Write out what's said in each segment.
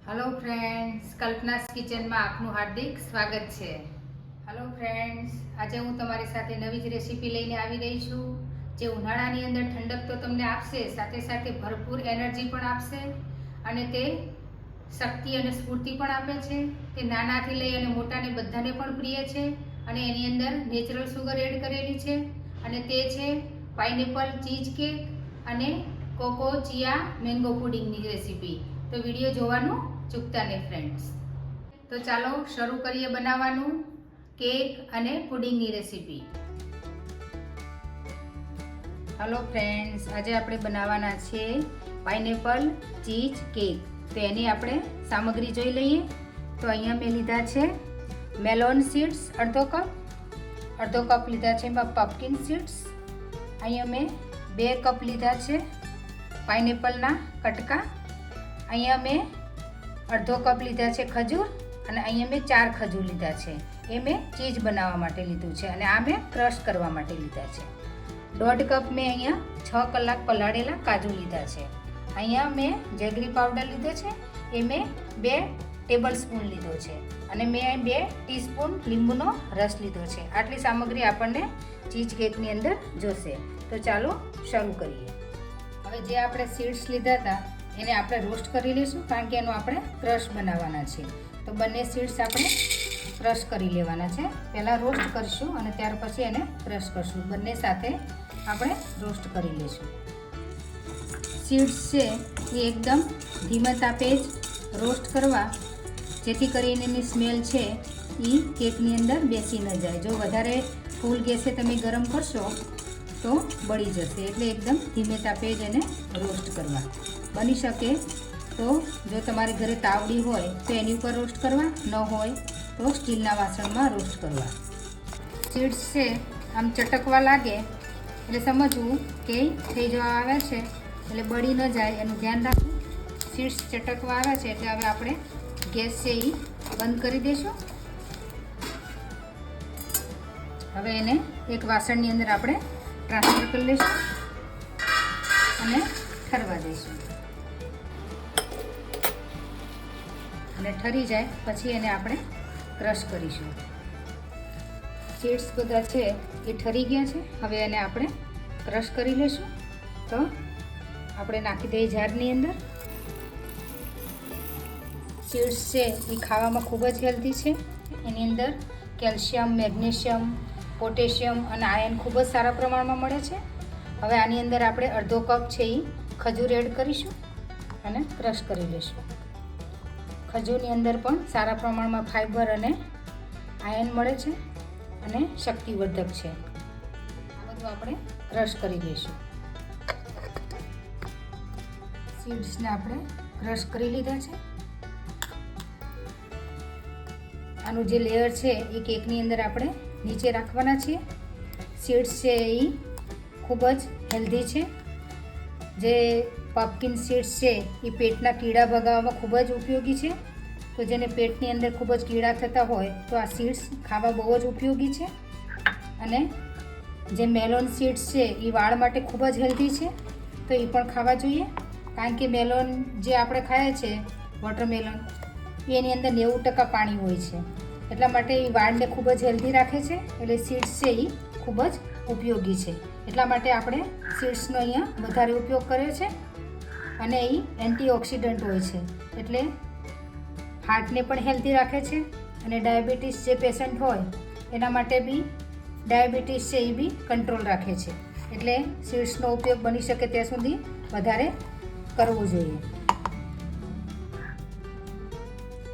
Hello friends, कल्पना's kitchen में आपનું हार्दिक स्वागत છે। हेलो फ्रेंड्स, આજે હું તમારી સાથે નવી જ રેસીપી લઈને આવી રહી છું જે ઉનાળાની અંદર ઠંડક તો તમને આપશે, સાથે સાથે ભરપૂર એનર્જી પણ આપશે અને તે શક્તિ અને સ્ફૂર્તિ પણ આપે છે। તે નાનાથી લઈ અને મોટાને બધાને પણ પ્રિય છે અને એની અંદર નેચરલ સુગર એડ કરેલી છે અને તે છે પાઇનેપલ ચીઝ કેક અને કોકો ચિયા મેંગો પુડિંગની રેસીપી। તો વિડીયો જોવાનું ચૂકતા નહીં ફ્રેન્ડ્સ। તો ચાલો શરૂ કરીએ બનાવવાનું કેક અને પુડિંગની રેસીપી। હેલો ફ્રેન્ડ્સ, આજે આપણે બનાવવાના છે પાઇનેપલ ચીઝ કેક। તો એની આપણે સામગ્રી જોઈ લઈએ। તો અહીંયા મેં લીધા છે મેલોન સીડ્સ અડધો કપ લીધા છે એમાં પમ્પકિન સીડ્સ। અહીંયા મેં 2 કપ લીધા છે પાઇનેપલના કટકા। અહીંયા મેં અડધો કપ લીધા છે ખજૂર અને અહીંયા મેં 4 ખજૂર લીધા છે। એ મેં ચીઝ બનાવવા માટે લીધું છે અને આ મેં ક્રશ કરવા માટે લીધા છે। 1.5 કપ મેં અહીંયા 6 કલાક પલાળેલા કાજુ લીધા છે। અહીંયા મેં જેગરી પાવડર લીધો છે, એ મેં 2 ટેબલ સ્પૂન લીધો છે અને મેં 2 ટીસ્પૂન લીંબુનો રસ લીધો છે। આટલી સામગ્રી આપણને ચીઝ કેકની અંદર જોશે। તો ચાલો શરૂ કરીએ। હવે જે આપણે સીડ્સ લીધા હતા એને આપણે રોસ્ટ કરી લઈશું, કારણ કે એનો આપણે ક્રશ બનાવવાના છે। તો બંને સીડ્સ આપણે ક્રશ કરી લેવાના છે। પહેલાં રોસ્ટ કરીશું અને ત્યાર પછી એને ક્રશ કરશું। બંને સાથે આપણે રોસ્ટ કરી લઈશું। સીડ્સ છે એ એકદમ ધીમા તાપે જ રોસ્ટ કરવા, જેથી કરીને એની સ્મેલ છે એ કેકની અંદર બેસી ન જાય। જો વધારે ફૂલ ગેસે તમે ગરમ કરશો તો બળી જશે, એટલે એકદમ ધીમે તાપે જ એને રોસ્ટ કરવા। બની શકે તો જો તમારે ઘરે તાવડી હોય તો એની ઉપર રોસ્ટ કરવા, ન હોય તો સ્ટીલના વાસણમાં રોસ્ટ કરવા। સીડ્સ છે આમ ચટકવા લાગે એટલે સમજવું કે થઈ જવા આવ્યા છે, એટલે બળી ન જાય એનું ધ્યાન રાખવું। સીડ્સ ચટકવા આવ્યા છે એટલે હવે આપણે ગેસ છે એ બંધ કરી દઈશું। હવે એને એક વાસણની અંદર આપણે ટ્રાન્સફર કરી લઈશું અને ઠરવા દઈશું અને ઠરી જાય પછી એને આપણે ક્રશ કરીશું। સીડ્સ બધા છે એ ઠરી ગયા છે, હવે એને આપણે ક્રશ કરી લઈશું। તો આપણે નાખી દઈએ જારની અંદર। સીડ્સ છે એ ખાવામાં ખૂબ જ હેલ્ધી છે। એની અંદર કેલ્શિયમ, મેગ્નેશિયમ, પોટેશિયમ અને આયર્ન ખૂબ જ સારા પ્રમાણમાં મળે છે। હવે આની અંદર આપણે અડધો કપ છે એ ખજૂર એડ કરીશું અને ક્રશ કરી લઈશું। ખજૂરની અંદર પણ સારા પ્રમાણમાં ફાઇબર અને આયર્ન મળે છે અને શક્તિવર્ધક છે। આ બધું આપણે ક્રશ કરી લઈશું। સીડ્સને આપણે ક્રશ કરી લીધા છે। આનું જે લેયર છે એ કેકની અંદર આપણે નીચે રાખવાના છીએ। સીડ્સ છે એ ખૂબ જ હેલ્ધી છે। જે પમ્પકિન સીડ્સ છે એ પેટના કીડા ભગાવવામાં ખૂબ જ ઉપયોગી છે। તો જેને પેટની અંદર ખૂબ જ કીડા થતા હોય તો આ સીડ્સ ખાવા બહુ જ ઉપયોગી છે। અને જે મેલોન સીડ્સ છે એ વાળ માટે ખૂબ જ હેલ્ધી છે, તો એ પણ ખાવા જોઈએ, કારણ કે મેલોન જે આપણે ખાઈએ છીએ વોટરમેલોન એની અંદર 90% પાણી હોય છે, એટલા માટે એ વાળને ખૂબ જ હેલ્ધી રાખે છે। એટલે સીડ્સ છે એ ખૂબ જ ઉપયોગી છે, એટલા માટે આપણે સીડ્સનો અહીંયા વધારે ઉપયોગ કર્યો છે। અને એ એન્ટીઓક્સિડન્ટ હોય છે, એટલે હાર્ટને પણ હેલ્ધી રાખે છે અને ડાયાબિટીસ જે પેશન્ટ હોય એના માટે બી ડાયાબિટીસ છે એ બી કંટ્રોલ રાખે છે, એટલે સીડ્સનો ઉપયોગ બની શકે ત્યાં સુધી વધારે કરવો જોઈએ।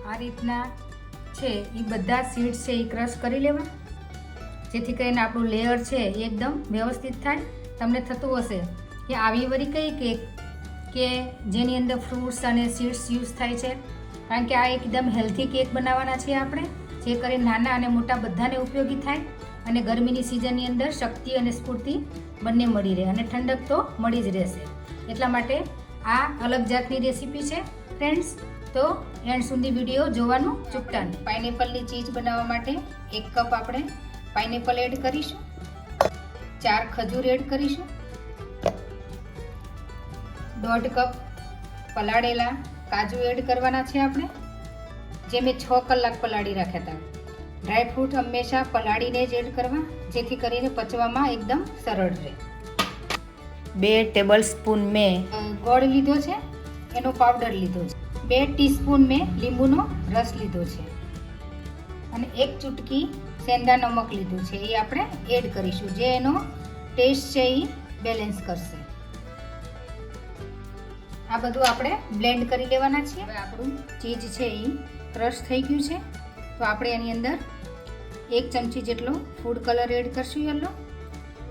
આ રીતના છે એ બધા સીડ્સ છે એ ક્રશ કરી લેવા, જેથી કરીને આપણું લેયર છે એ એકદમ વ્યવસ્થિત થાય। તમને થતું હશે કે આવી વળી કઈ કેક કે જેની અંદર ફ્રૂટ્સ અને સીડ્સ યુઝ થાય છે, કારણ કે આ એકદમ હેલ્ધી કેક બનાવવાના છીએ આપણે, જે કરીને નાના અને મોટા બધાને ઉપયોગી થાય અને ગરમીની સિઝનની અંદર શક્તિ અને સ્ફૂર્તિ બંને મળી રહે અને ઠંડક તો મળી જ રહેશે। એટલા માટે આ અલગ જાતની રેસીપી છે ફ્રેન્ડ્સ। તો એન્ડ સુધી વિડીયો જોવાનું ચૂકતા નહીં। પાઇનેપલની ચીઝ બનાવવા માટે 1 કપ આપણે પાઇનેપલ એડ કરીશું, 4 ખજૂર એડ કરીશું, 1.5 કપ પલાળેલા કાજુ એડ કરવાના છે આપણે, જે મેં 6 કલાક પલાળી રાખ્યા હતા. ડ્રાયફ્રૂટ હંમેશા પલાળીને જ એડ કરવા, જેથી કરીને પચવામાં એકદમ સરળ રહે. 2 ટેબલસ્પૂન મેં ગોળ લીધો છે, એનો પાવડર લીધો છે. 2 ટીસ્પૂન મેં લીંબુનો રસ લીધો છે અને 1 ચૂટકી સેંધા નમક લીધું છે. એ આપણે એડ કરીશું, જે એનો ટેસ્ટ છે એ બેલેન્સ કરશે. આ બધું આપણે બ્લેન્ડ કરી લેવાના છે. હવે આપણું ચીઝ છે એ ક્રશ થઈ ગયું છે, તો આપણે એની અંદર 1 ચમચી જેટલો ફૂડ કલર એડ કરશું.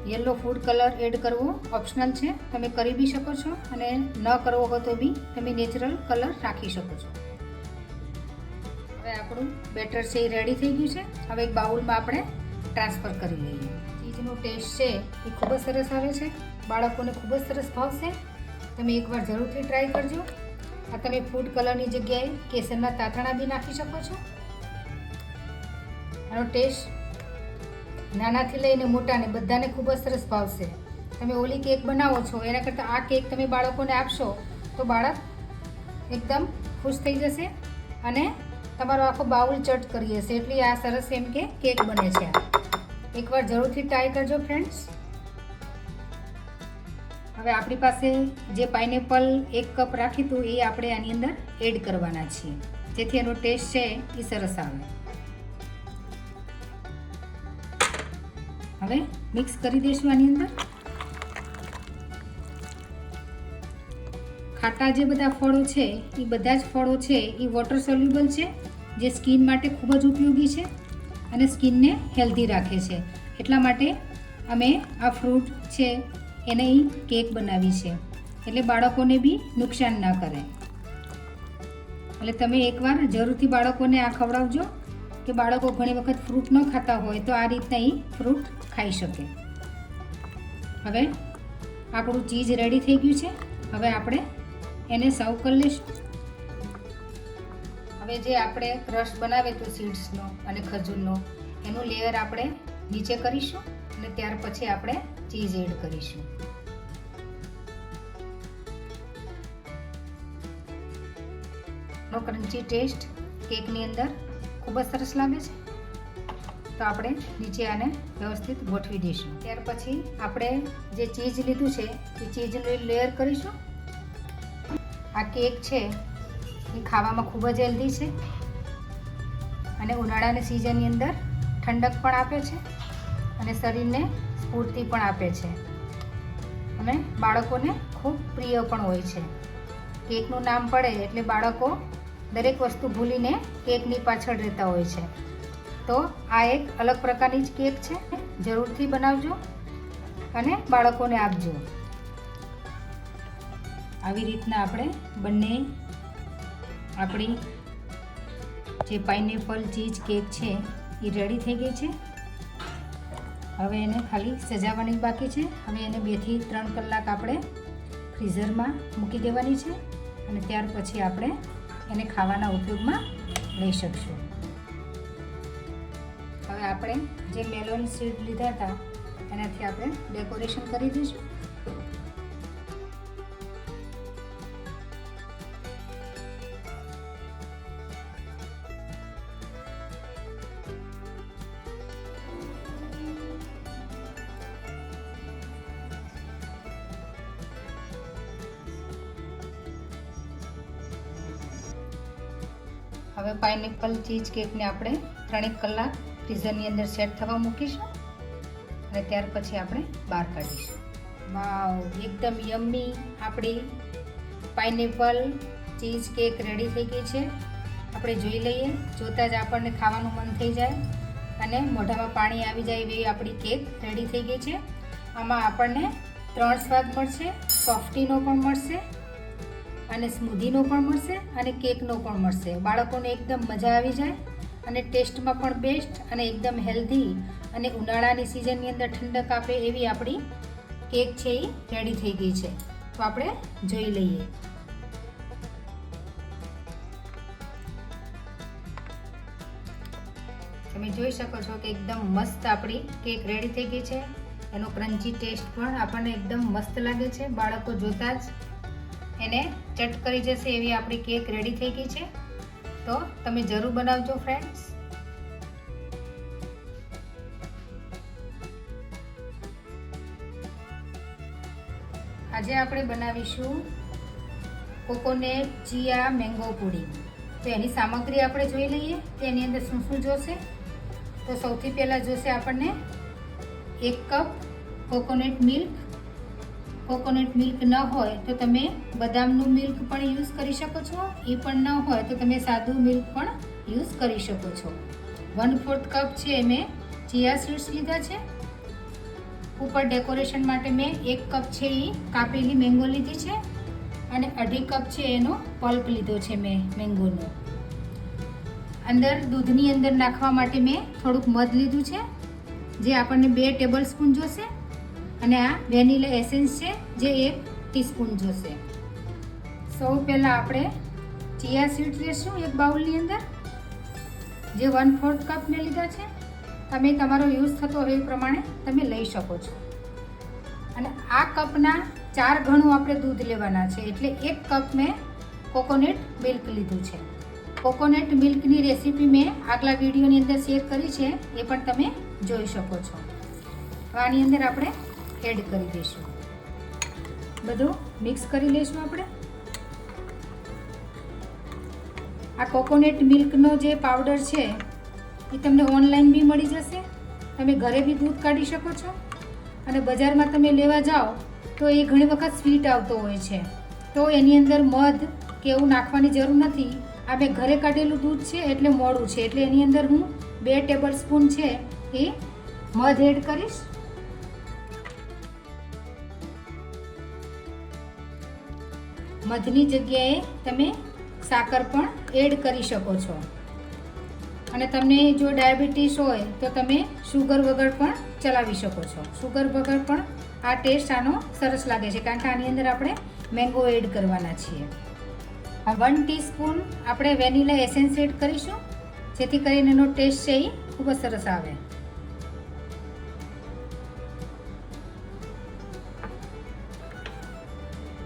યલો ફૂડ કલર એડ કરવો ઓપ્શનલ છે, તમે કરી બી શકો છો, અને ન કરવો હોય તો બી તમે નેચરલ કલર રાખી શકો છો. હવે આપણું બેટર છે એ રેડી થઈ ગયું છે. હવે એક બાઉલમાં આપણે ટ્રાન્સફર કરી લઈએ. ચીઝનો ટેસ્ટ છે એ ખૂબ જ સરસ આવે છે, બાળકોને ખૂબ જ સરસ ભાવશે. તમે એકવાર જરૂરથી ટ્રાય કરજો. આ તમે ફૂડ કલરની જગ્યાએ કેસરના તાંતણા બી નાખી શકો છો. આનો ટેસ્ટ નાનાથી લઈને મોટાને બધાને ખૂબ જ સરસ ભાવશે. તમે ઓલી કેક બનાવો છો એના કરતાં આ કેક તમે બાળકોને આપશો તો બાળક એકદમ ખુશ થઈ જશે અને તમારો આખો બાઉલ ચટ કરી હશે. એટલી આ સરસ એમ કે કેક બને છે. એકવાર જરૂરથી ટ્રાય કરજો ફ્રેન્ડ્સ. હવે આપણી પાસે જે પાઇનેપલ 1 કપ રાખ્યું હતું એ આપણે આની અંદર એડ કરવાના છીએ, જેથી એનો ટેસ્ટ છે એ સરસ આવે. હવે મિક્સ કરી દઈશું આની અંદર. ખાટા જે બધા ફળો છે એ બધા જ ફળો છે એ વોટર સોલ્યુબલ છે, જે સ્કિન માટે ખૂબ જ ઉપયોગી છે અને સ્કિનને હેલ્ધી રાખે છે. એટલા માટે અમે આ ફ્રૂટ છે એને કેક બનાવી છે, એટલે બાળકોને બી નુકસાન ના કરે. એટલે તમે એકવાર જરૂરથી બાળકોને આ ખવડાવજો, કે બાળકો ઘણી વખત ફ્રૂટ ન ખાતા હોય તો આ રીતના એ ફ્રૂટ ખાઈ શકે. હવે આપણું ચીઝ રેડી થઈ ગયું છે. હવે આપણે એને સર્વ કરી લઈશું. હવે જે આપણે ક્રશ બનાવે તો સીડ્સનો અને ખજૂરનો, એનું લેયર આપણે નીચે કરીશું અને ત્યાર પછી આપણે ચીઝ એડ કરીશું. નો ક્રન્ચી ટેસ્ટ કેકની અંદર ખૂબ જ સરસ લાગે છે. તો આપણે નીચે આને વ્યવસ્થિત ગોઠવી દઈશું. ત્યાર પછી આપણે જે ચીઝ લીધું છે એ ચીઝનું લેયર કરીશું. આ કેક છે એ ખાવામાં ખૂબ જ હેલ્ધી છે અને ઉનાળાની સિઝનની અંદર ઠંડક પણ આપે છે અને શરીરને સ્ફૂર્તિ પણ આપે છે અને બાળકોને ખૂબ પ્રિય પણ હોય છે. કેકનું નામ પડે એટલે બાળકો દરેક વસ્તુ ભૂલીને કેકની પાછળ રહેતા હોય છે. તો આ એક અલગ પ્રકારની જ કેક છે, જરૂરથી બનાવજો અને બાળકોને આપજો. આવી રીતના આપણે બંને આપણી જે પાઇનેપલ ચીઝ કેક છે એ રેડી થઈ ગઈ છે. હવે એને ખાલી સજાવવાની બાકી છે. હવે એને 2 થી 3 કલાક આપણે ફ્રીઝરમાં મૂકી દેવાની છે અને ત્યાર પછી આપણે એને ખાવાના ઉપયોગમાં લઈ શકશું. હવે આપણે જે મેલોન સીડ લીધા હતા એનાથી આપણે ડેકોરેશન કરી દઈશું. હવે પાઇનેપલ ચીઝ કેકને આપણે 3 કલાક ફ્રીઝરની અંદર સેટ થવા મૂકીશું અને ત્યાર પછી આપણે બહાર કાઢીશું. વાવ, એકદમ યમ્મી આપણી પાઇનેપલ ચીઝ કેક રેડી થઈ ગઈ છે. આપણે જોઈ લઈએ, જોતાં જ આપણને ખાવાનું મન થઈ જાય અને મોઢામાં પાણી આવી જાય એવી આપણી કેક રેડી થઈ ગઈ છે. આમાં આપણને 3 સ્વાદ મળશે, સોફ્ટીનો પણ મળશે અને સ્મૂધીનો પણ મળશે અને કેકનો પણ મળશે. બાળકોને એકદમ મજા આવી જાય અને ટેસ્ટમાં પણ બેસ્ટ અને એકદમ હેલ્ધી અને ઉનાળાની સિઝનની અંદર ઠંડક આપે એવી આપણી કેક છે એ રેડી થઈ ગઈ છે. તો આપણે જોઈ લઈએ. તમે જોઈ શકો છો કે એકદમ મસ્ત આપણી કેક રેડી થઈ ગઈ છે. એનો ક્રન્ચી ટેસ્ટ પણ આપણને એકદમ મસ્ત લાગે છે. બાળકો જોતાં જ એને ચટ કરી જશે એવી આપણી કેક રેડી થઈ ગઈ છે. તો તમે જરૂર બનાવજો ફ્રેન્ડ્સ. આજે આપણે બનાવીશું કોકોનટ ચિયા મેંગો પુડિંગ. તો એની સામગ્રી આપણે જોઈ લઈએ કે એની અંદર શું શું જોશે. તો સૌથી પહેલાં જોશે આપણને 1 cup coconut milk. Coconut milk ન હોય તો તમે બદામનું મિલ્ક પણ યુઝ કરી શકો છો. એ પણ ન હોય તો તમે સાદું મિલ્ક પણ યુઝ કરી શકો છો. 1/4 કપ છે મેં ચિયા સીડ્સ લીધા છે. ઉપર ડેકોરેશન માટે મેં 1 કપ છે એ કાપેલી મેંગો લીધી છે અને 1/2 કપ છે એનો પલ્પ લીધો છે મેં મેંગોનો. અંદર દૂધની અંદર નાખવા માટે મેં થોડુંક મધ લીધું છે જે આપણને 2 ટેબલ સ્પૂન જોશે અને આ વેનીલા એસેન્સ છે જે 1 ટીસ્પૂન જોશે. સૌ પહેલાં આપણે ચિયા સીડ્સ લેશું એક બાઉલની અંદર જે 1/4 કપ મેં લીધા છે. તમે તમારો યુઝ થતો હોય એ પ્રમાણે તમે લઈ શકો છો. અને આ કપના 4 ગણું આપણે દૂધ લેવાના છે એટલે 1 કપ મેં કોકોનટ મિલ્ક લીધું છે. કોકોનટ મિલ્કની રેસીપી મેં આગલા વિડીયોની અંદર શેર કરી છે, એ પણ તમે જોઈ શકો છો. આની અંદર આપણે એડ કરી દઈશું. બધું મિક્સ કરી લઈશું આપણે. આ કોકોનટ મિલ્કનો જે પાવડર છે એ તમને ઓનલાઈન બી મળી જશે. તમે ઘરે બી દૂધ કાઢી શકો છો અને બજારમાં તમે લેવા જાઓ તો એ ઘણી વખત સ્વીટ આવતો હોય છે. તો એની અંદર મધ કે એવું નાખવાની જરૂર નથી. આ મેં ઘરે કાઢેલું દૂધ છે એટલે મોડું છે એટલે એની અંદર હું 2 ટેબલ સ્પૂન છે એ મધ એડ કરીશ. મધની જગ્યાએ તમે સાકર પણ એડ કરી શકો છો. અને તમને જો ડાયાબિટીસ હોય તો તમે શુગર વગર પણ ચલાવી શકો છો. શુગર વગર પણ આ ટેસ્ટ આનો સરસ લાગે છે કારણ કે આની અંદર આપણે મેંગો એડ કરવાના છીએ. 1 ટીસ્પૂન આપણે વેનીલા એસેન્સ એડ કરીશું જેથી કરીને એનો ટેસ્ટ છે એ ખૂબ જ સરસ આવે.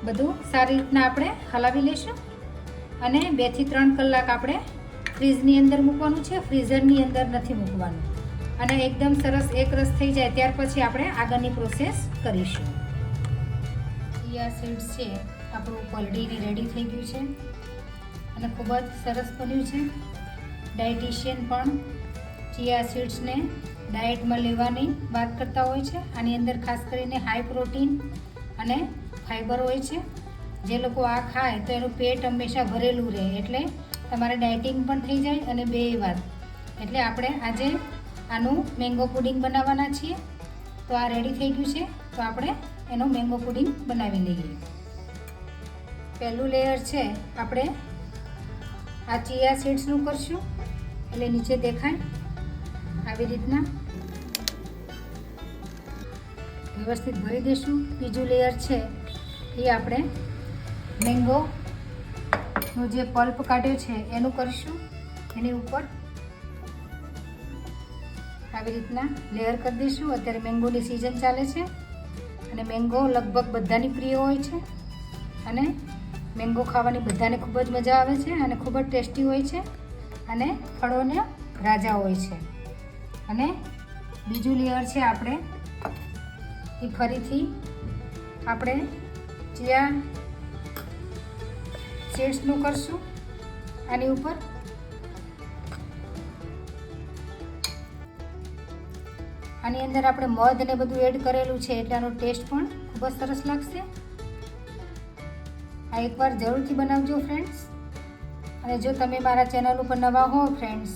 બધું સારી રીતના આપણે હલાવી લઈશું અને 2 થી 3 કલાક આપણે ફ્રીજની અંદર મૂકવાનું છે. ફ્રીઝરની અંદર નથી મૂકવાનું. અને એકદમ સરસ એક રસ થઈ જાય ત્યાર પછી આપણે આગળની પ્રોસેસ કરીશું. ચિયા સીડ્સ છે આપણું પલળીને રેડી થઈ ગયું છે અને ખૂબ જ સરસ બન્યું છે. ડાયટિશિયન પણ ચિયા સીડ્સને ડાયટમાં લેવાની વાત કરતા હોય છે. આની અંદર ખાસ કરીને હાઈ પ્રોટીન અને ફાઈબર હોય છે. જે લોકો આ ખાય તો એનું પેટ હંમેશા ભરેલું રહે એટલે તમારે ડાયટિંગ પણ થઈ જાય અને બે વાત. એટલે આપણે આજે આનું મેંગો પુડિંગ બનાવવાના છીએ. તો આ રેડી થઈ ગયું છે તો આપણે એનું મેંગો પુડિંગ બનાવી લઈએ. પહેલું લેયર છે આપણે આ ચિયા સીડ્સનું કરશું એટલે નીચે દેખાય આવી રીતના વ્યવસ્થિત ભરી દઈશું. બીજું લેયર છે એ આપણે મેંગોનો જે પલ્પ કાઢ્યો છે એનું કરીશું. એની ઉપર આવી રીતના લેયર કરી દઈશું. અત્યારે મેંગોની સિઝન ચાલે છે અને મેંગો લગભગ બધાની પ્રિય હોય છે અને મેંગો ખાવાની બધાને ખૂબ જ મજા આવે છે અને ખૂબ જ ટેસ્ટી હોય છે અને ફળોને રાજા હોય છે. અને બીજું લેયર છે આપણે એ ફરીથી આપણે ચિયા સીડ્સનું કરશું આની ઉપર. આની અંદર આપણે મધ ને બધું એડ કરેલું છે એટલે આનો ટેસ્ટ પણ ખૂબ જ સરસ લાગશે. આ એકવાર જરૂરથી બનાવજો ફ્રેન્ડ્સ. અને જો તમે મારા ચેનલ ઉપર નવા હો ફ્રેન્ડ્સ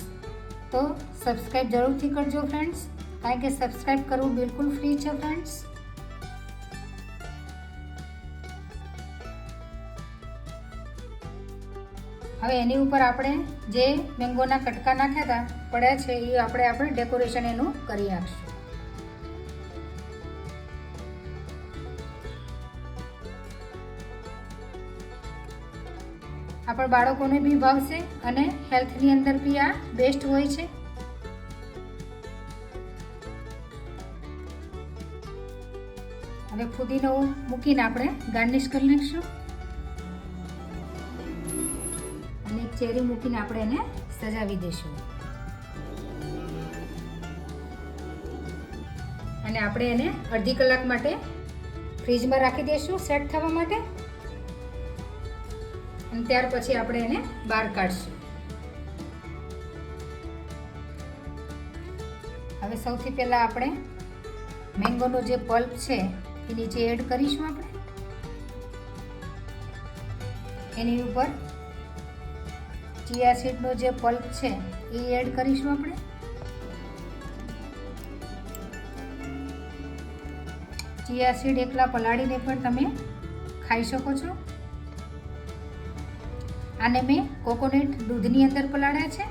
તો સબસ્ક્રાઈબ જરૂરથી કરજો ફ્રેન્ડ્સ, કારણ કે સબસ્ક્રાઈબ કરવું બિલકુલ ફ્રી છે ફ્રેન્ડ્સ. હવે એની ઉપર આપણે જે મેંગોના કટકા નાખ્યા હતા પડ્યા છે એ આપણે ડેકોરેશન એનું કરી નાખશું. આપણા બાળકોને બી ભાવશે અને હેલ્થની અંદર બી આ બેસ્ટ હોય છે. હવે ફુદીનો મૂકીને આપણે ગાર્નિશ કરી નાખીશું. ચેરી મૂકીને આપણે એને સજાવી દઈશું. અને આપણે એને અડધી કલાક માટે ફ્રીજમાં રાખી દઈશું સેટ થવા માટે. અને ત્યાર પછી આપણે એને બહાર કાઢશું. હવે સૌથી પહેલાં આપણે મેંગોનો જે પલ્પ છે એ નીચે એડ કરીશું. આપણે એની ઉપર ચિયા સીડનો જે પલ્પ છે એ એડ કરીશું. આપણે ચિયા સીડ એકલા પલાળીને પણ તમે ખાઈ શકો છો. આને મેં કોકોનટ દૂધની અંદર પલાળ્યા છે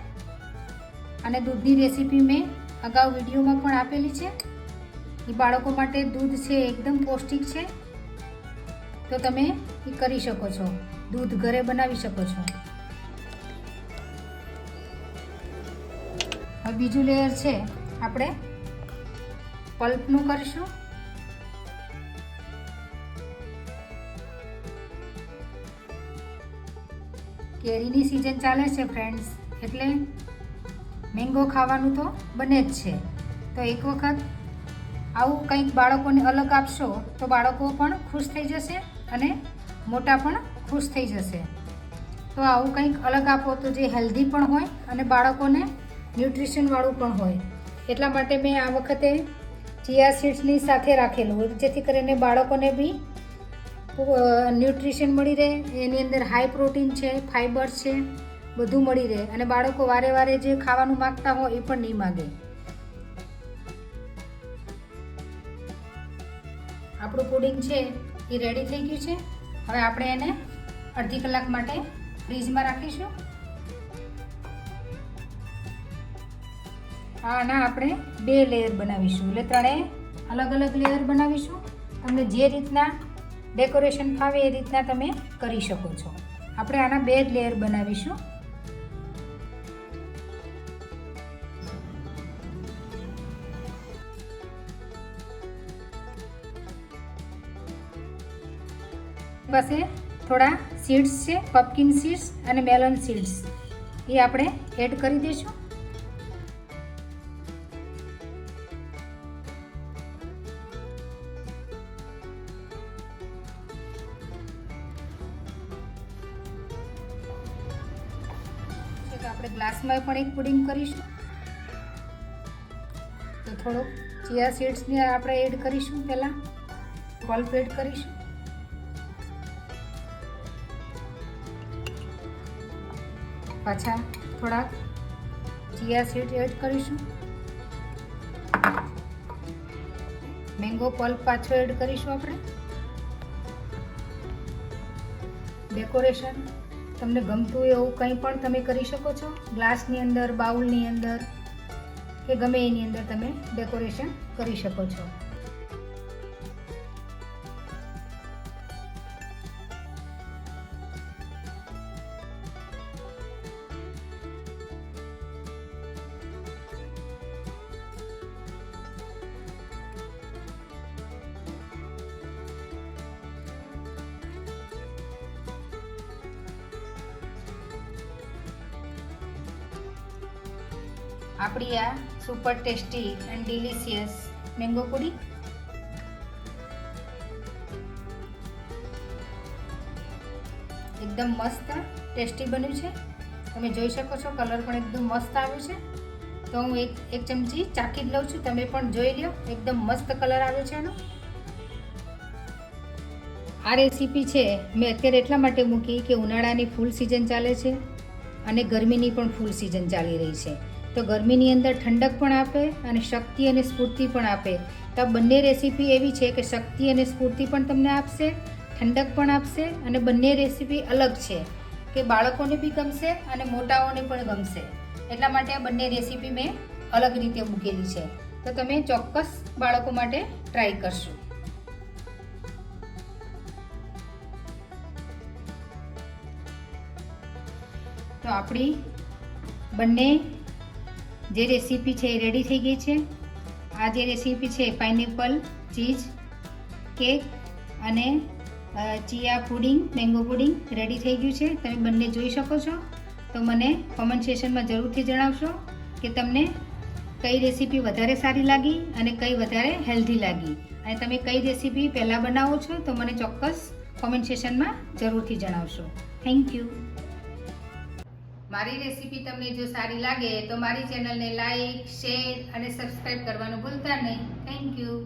અને દૂધની રેસીપી મેં અગાઉ વિડીયોમાં પણ આપેલી છે. એ બાળકો માટે દૂધ છે એકદમ પૌષ્ટિક છે, તો તમે એ કરી શકો છો, દૂધ ઘરે બનાવી શકો છો. હવે બીજું લેયર છે આપણે પલ્પનું કરીશું. કેરીની સિઝન ચાલે છે ફ્રેન્ડ્સ, એટલે મેંગો ખાવાનું તો બને જ છે. તો એક વખત આવું કંઈક બાળકોને અલગ આપશો તો બાળકો પણ ખુશ થઈ જશે અને મોટા પણ ખુશ થઈ જશે. તો આવું કંઈક અલગ આપો તો જે હેલ્ધી પણ હોય અને બાળકોને ન્યુટ્રિશનવાળું પણ હોય. એટલા માટે મેં આ વખતે ચિયા સીડ્સની સાથે રાખેલું, જેથી કરીને બાળકોને બી ન્યુટ્રિશન મળી રહે. એની અંદર હાઈ પ્રોટીન છે, ફાઈબર છે, બધું મળી રહે અને બાળકો વારે વારે જે ખાવાનું માગતા હોય એ પણ નહીં માગે. આપણું પુડિંગ છે એ રેડી થઈ ગયું છે. હવે આપણે એને અડધી કલાક માટે ફ્રીજમાં રાખીશું. આના આપણે 2 લેયર બનાવીશું, એટલે 3 અલગ અલગ લેયર બનાવીશું. તમને જે રીતના ડેકોરેશન ફાવે એ રીતના તમે કરી શકો છો. આપણે આના 2 લેયર બનાવીશું. પાસે થોડા સીડ્સ છે, પમ્પકિન સીડ્સ અને મેલન સીડ્સ, એ આપણે એડ કરી દઈશું. આપણે ગ્લાસમાં પણ એક પુડિંગ કરીશું. તો થોડુંક ચિયા સીડ્સને આપણે એડ કરીશું. પહેલાં પલ્પ એડ કરીશું. પાછા થોડાક ચિયા સીડ એડ કરીશું. મેંગો પલ્પ પાછો એડ કરીશું. આપણે ડેકોરેશન તમને ગમતું એવું કંઈ પણ તમે કરી શકો છો. ગ્લાસની અંદર, બાઉલની અંદર કે ગમે એની અંદર તમે ડેકોરેશન કરી શકો છો. આપણી આ super tasty and delicious mango pudding એકદમ મસ્ત ટેસ્ટી બન્યું છે. તમે જોઈ શકો છો, કલર પણ એકદમ મસ્ત આવ્યો છે. તો હું એક ચમચી ચાખી જ લઉં છું. તમે પણ જોઈ લો, એકદમ મસ્ત કલર આવ્યો છે એનો. આ રેસીપી છે મેં અત્યારે એટલા માટે મૂકી કે ઉનાળાની ફૂલ સિઝન ચાલે છે અને ગરમીની પણ ફૂલ સિઝન ચાલી રહી છે. તો ગરમીની અંદર ઠંડક પણ આપે અને શક્તિ અને સ્ફૂર્તિ પણ આપે. તો આ બંને રેસીપી એવી છે કે શક્તિ અને સ્ફૂર્તિ પણ તમને આપશે, ઠંડક પણ આપશે. અને બંને રેસીપી અલગ છે કે બાળકોને બી ગમશે અને મોટાઓને પણ ગમશે. એટલા માટે આ બંને રેસીપી મેં અલગ રીતે મૂકેલી છે. તો તમે ચોક્કસ બાળકો માટે ટ્રાય કરશો. તો આપણી બંને જે રેસીપી છે એ રેડી થઈ ગઈ છે. આ જે રેસીપી છે પાઇનેપલ ચીઝ કેક અને ચિયા પુડિંગ, મેંગો પુડિંગ રેડી થઈ ગયું છે. તમે બંને જોઈ શકો છો. તો તો મને કોમેન્ટ સેક્શનમાં જરૂરથી જણાવશો કે તમને કઈ રેસીપી વધારે સારી લાગી અને કઈ વધારે હેલ્ધી લાગી, અને તમે કઈ રેસીપી પહેલાં બનાવો છો તો મને ચોક્કસ કોમેન્ટ સેક્શનમાં જરૂરથી જણાવશો. Thank you. મારી રેસીપી તમને જો સારી લાગે તો મારી ચેનલને લાઈક, શેર અને સબસ્ક્રાઈબ કરવાનું ભૂલતા નહીં. Thank you.